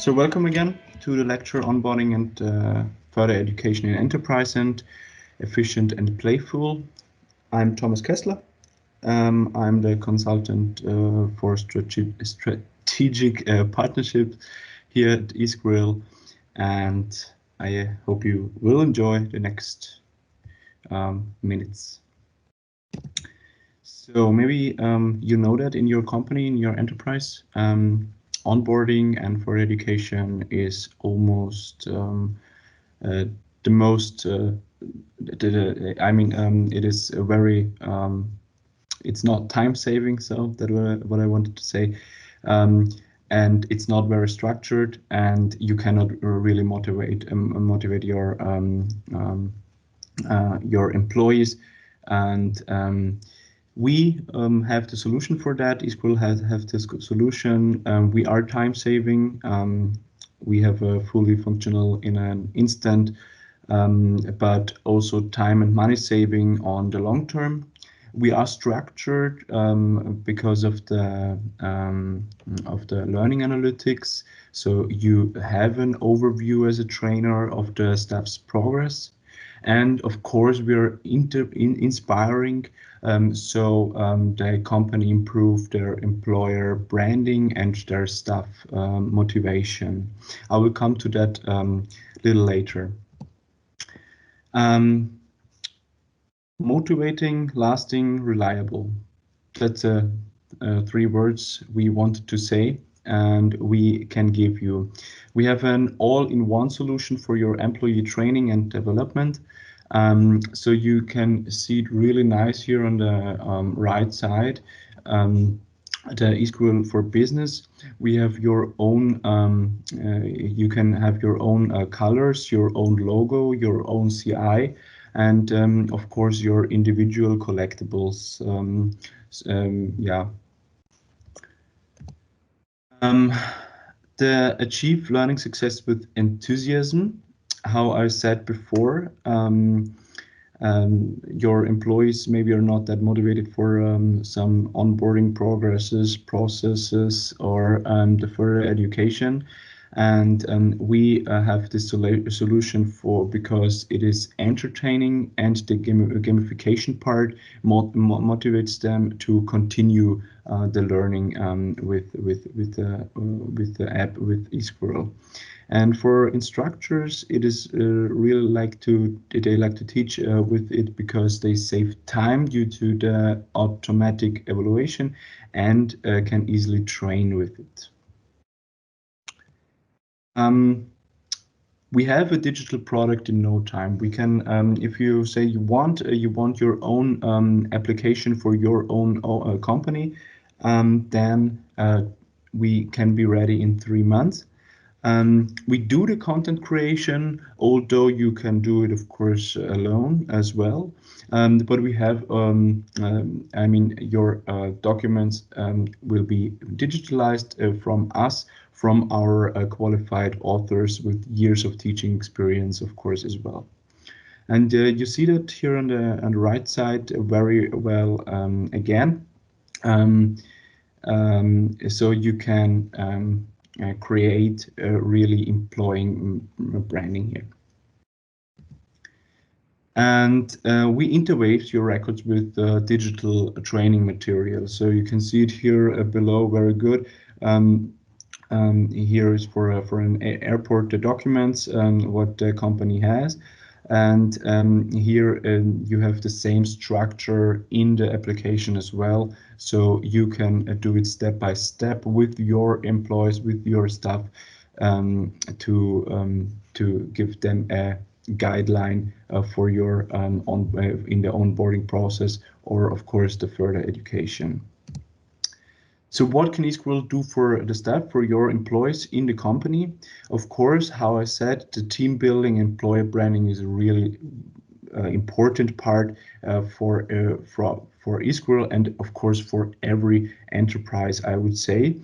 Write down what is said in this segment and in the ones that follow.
So welcome again to the lecture Onboarding and Further Education in Enterprise and Efficient and Playful. I'm Thomas Kessler. I'm the consultant for strategic partnership here at eSquirrel, and I hope you will enjoy the next minutes. So maybe you know that in your company, in your enterprise, onboarding and for education is almost the most. It is a very. It's not time saving, so that what I wanted to say, and it's not very structured, and you cannot really motivate your employees, and we have the solution for that. eSquirrel have this solution. We are time saving. We have a fully functional in an instant, but also time and money saving on the long term. We are structured because of the learning analytics. So you have an overview as a trainer of the staff's progress. And of course, we are inspiring so the company improve their employer branding and their staff motivation. I will come to that a little later. Motivating, lasting, reliable. That's three words we wanted to say, and we can give you. We have an all-in-one solution for your employee training and development. So you can see it really nice here on the right side. The eSquirrel for Business. We have your own. You can have your own colors, your own logo, your own CI, and of course your individual collectibles. The achieve learning success with enthusiasm. How I said before, your employees maybe are not that motivated for some onboarding processes, or the further education, and we have this solution for, because it is entertaining, and the gamification part motivates them to continue the learning with the app, with eSquirrel. And for instructors, it is really they like to teach with it, because they save time due to the automatic evaluation, and can easily train with it. We have a digital product in no time. We can, if you say you want your own application for your own company, then we can be ready in 3 months. We do the content creation, although you can do it, of course, alone as well. But we have, your documents will be digitalized from us, from our qualified authors with years of teaching experience, of course, as well. And you see that here on the right side very well again. So you can create really employing branding here. And we integrate your records with digital training material. So you can see it here below, very good. Here is for an airport, the documents, what the company has. And here you have the same structure in the application as well. So you can do it step by step with your employees, with your staff, to give them a guideline for your in the onboarding process, or of course the further education. So what can eSquirrel do for the staff, for your employees in the company? Of course, how I said, the team building, employer branding is a really important part for eSquirrel, and of course for every enterprise, I would say.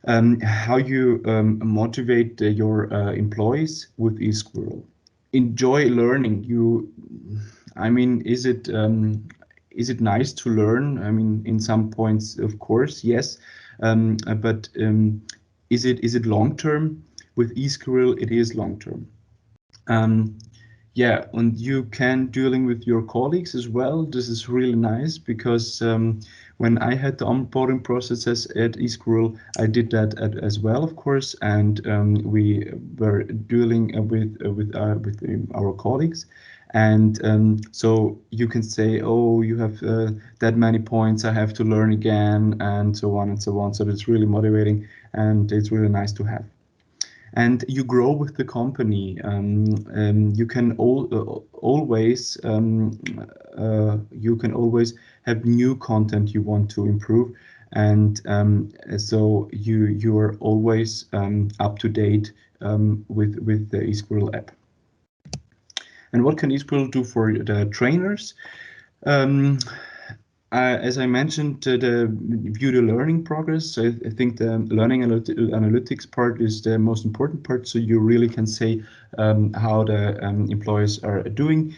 How you motivate your employees with eSquirrel. Enjoy learning. Is it nice to learn? I mean, in some points, of course, yes. But is it long term? With eSquirrel, it is long-term. Yeah, and you can dealing with your colleagues as well. This is really nice because when I had the onboarding processes at eSquirrel, I did that as well, of course, and we were dealing with our colleagues. And so you can say, oh, you have that many points, I have to learn again, and so on and so on. So it's really motivating, and it's really nice to have. And you grow with the company. You can always have new content you want to improve, and so you are always up to date with the eSquirrel app. And what can eSquirrel do for the trainers? As I mentioned, the view the learning progress. I think the learning analytics part is the most important part. So you really can say how the employees are doing.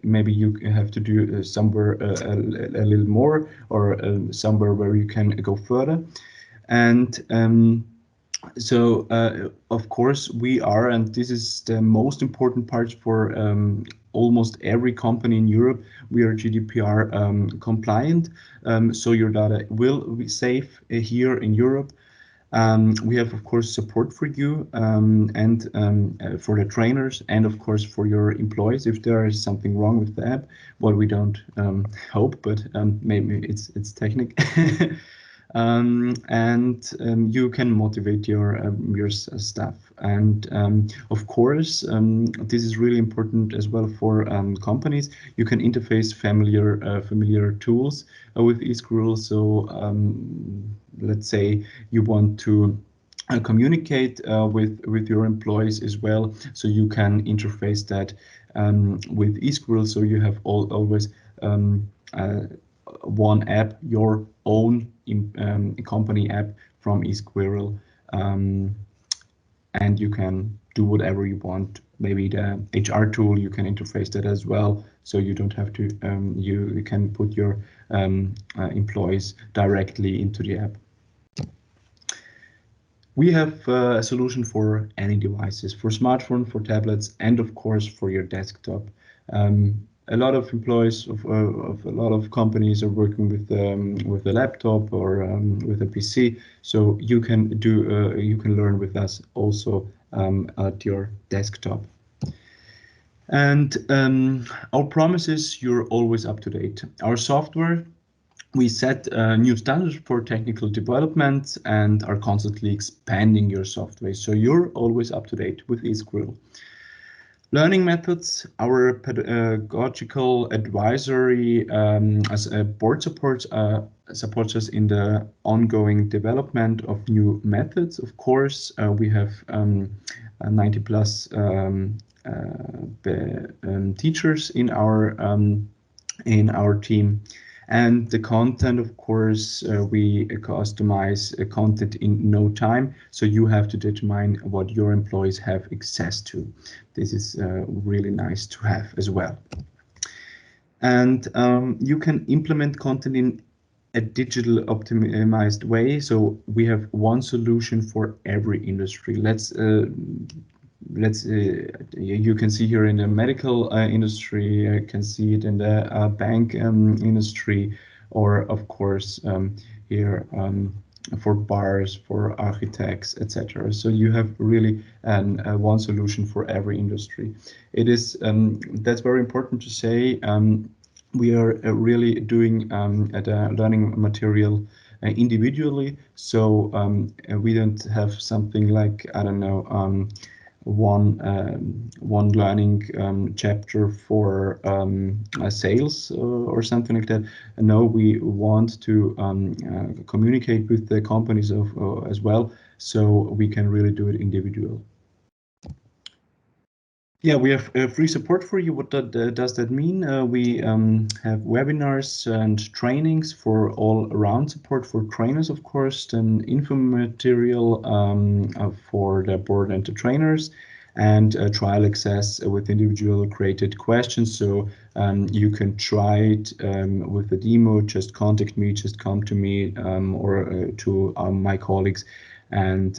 Maybe you have to do somewhere a little more, or somewhere where you can go further. And so, of course, we are, and this is the most important part for almost every company in Europe, we are GDPR compliant. So your data will be safe here in Europe. We have, of course, support for you and for the trainers, and of course for your employees if there is something wrong with the app. Well, we don't hope, but maybe it's technical. And you can motivate your staff. And of course, this is really important as well for companies. You can interface familiar tools with eSquirrel. So let's say you want to communicate with your employees as well. So you can interface that with eSquirrel. So you have always one app, your own company app from eSquirrel, and you can do whatever you want. Maybe the HR tool, you can interface that as well, so you don't have to. You can put your employees directly into the app. We have a solution for any devices, for smartphone, for tablets, and of course for your desktop. A lot of employees of a lot of companies are working with a laptop or with a PC, so you can learn with us also at your desktop. And our promise is you're always up to date. Our software, we set new standards for technical development and are constantly expanding your software, so you're always up to date with eSquirrel. Learning methods, our pedagogical advisory as a board supports us in the ongoing development of new methods. Of course, we have 90 plus teachers in our team. And the content, of course, we customize content in no time. So you have to determine what your employees have access to. This is really nice to have as well. And you can implement content in a digital optimized way. So we have one solution for every industry. You can see here in the medical industry, you can see it in the bank industry, or of course here for bars, for architects, etc. So you have really one solution for every industry. It is that's very important to say. We are really doing the learning material individually, so we don't have something like, I don't know, one learning chapter for sales or something like that. No, we want to communicate with the companies as well, so we can really do it individual. Yeah, we have free support for you. What does that mean? We have webinars and trainings for all around support for trainers, of course, then info material for the board and the trainers, and trial access with individual created questions. So you can try it with the demo, just contact me, just come to me or to my colleagues, and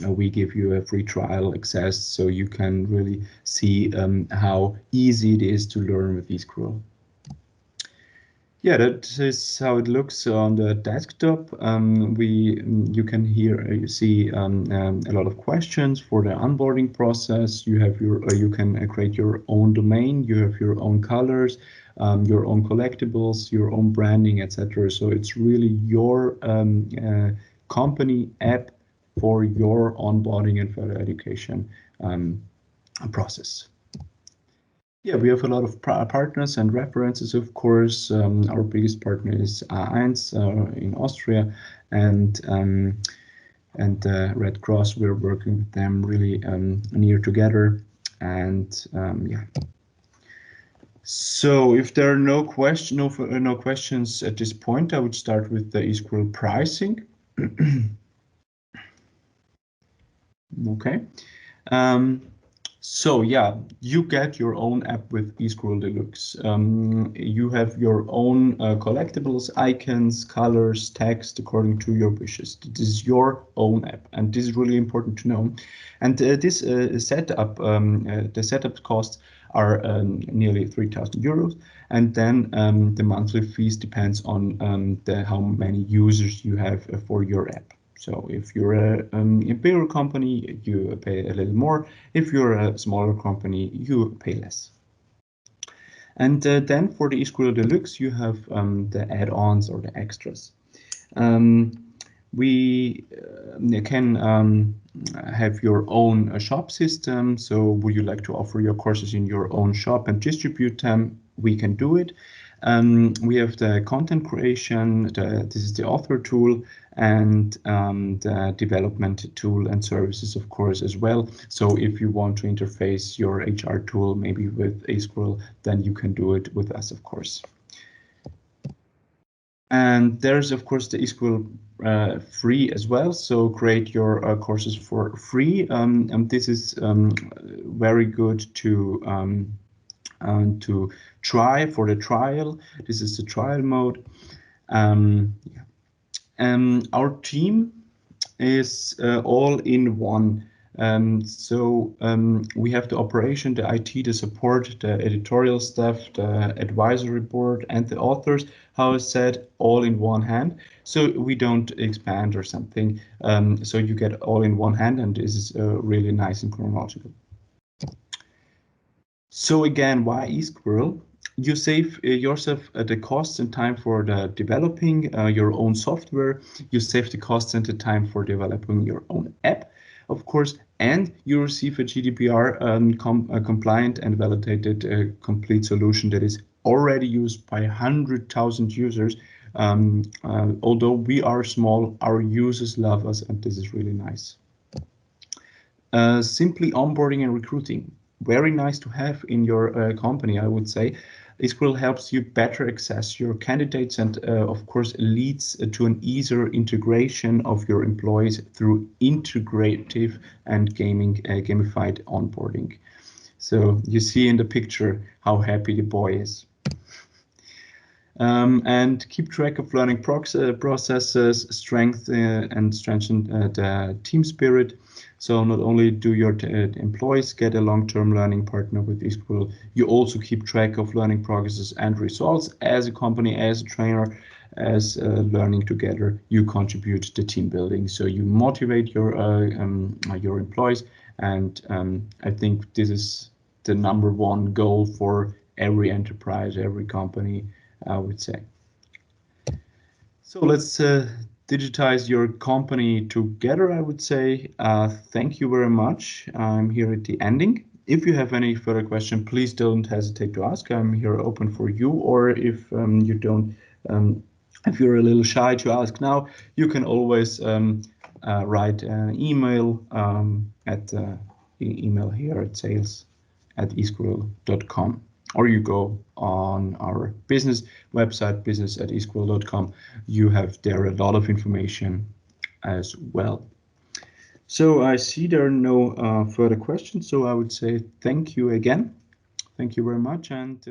we give you a free trial access so you can really see how easy it is to learn with eSquirrel. Yeah, that is how it looks on the desktop. You can here you see a lot of questions for the onboarding process. You have you can create your own domain. You have your own colors, your own collectibles, your own branding, etc. So it's really your company app for your onboarding and further education process. Yeah, we have a lot of partners and references, of course. Our biggest partner is A1 in Austria, and Red Cross. We're working with them really near together, and yeah. So if there are no questions at this point, I would start with the eSquirrel pricing. Okay. So yeah, you get your own app with eSquirrel Deluxe. You have your own collectibles, icons, colors, text according to your wishes. This is your own app, and this is really important to know. And this setup, the setup costs are nearly 3,000 euros, and then the monthly fees depends on how many users you have for your app. So if you're a bigger company, you pay a little more. If you're a smaller company, you pay less. And then for the eSquirrel Deluxe, you have the add-ons or the extras. We can have your own shop system. So would you like to offer your courses in your own shop and distribute them? We can do it. We have the content creation, this is the author tool, and the development tool and services, of course, as well. So if you want to interface your HR tool maybe with eSquirrel, then you can do it with us, of course. And there's, of course, the eSquirrel free as well. So create your courses for free. And this is very good to try for the trial. This is the trial mode. Yeah. Our team is all in one. We have the operation, the IT, the support, the editorial staff, the advisory board, and the authors, how I said, all in one hand. So we don't expand or something. So you get all in one hand, and this is really nice and chronological. So again, why eSquirrel? You save yourself the costs and time for the developing your own software. You save the costs and the time for developing your own app, of course, and you receive a GDPR compliant and validated complete solution that is already used by 100,000 users. Although we are small, our users love us, and this is really nice. Simply onboarding and recruiting. Very nice to have in your company, I would say. eSquirrel helps you better access your candidates and, of course, leads to an easier integration of your employees through integrative and gamified onboarding. So you see in the picture how happy the boy is. And keep track of learning processes, and strengthen the team spirit. So not only do your employees get a long-term learning partner with eSquirrel, you also keep track of learning progresses and results as a company, as a trainer, as learning together. You contribute to team building, so you motivate your employees, and I think this is the #1 goal for every enterprise, every company, I would say. So let's digitize your company together, I would say. Thank you very much. I'm here at the ending. If you have any further question, please don't hesitate to ask. I'm here open for you, or if you don't, if you're a little shy to ask now, you can always write an email at email here at sales@eschool.com. Or you go on our business website, business@eschool.com. You have there a lot of information as well. So I see there are no further questions. So I would say thank you again. Thank you very much. And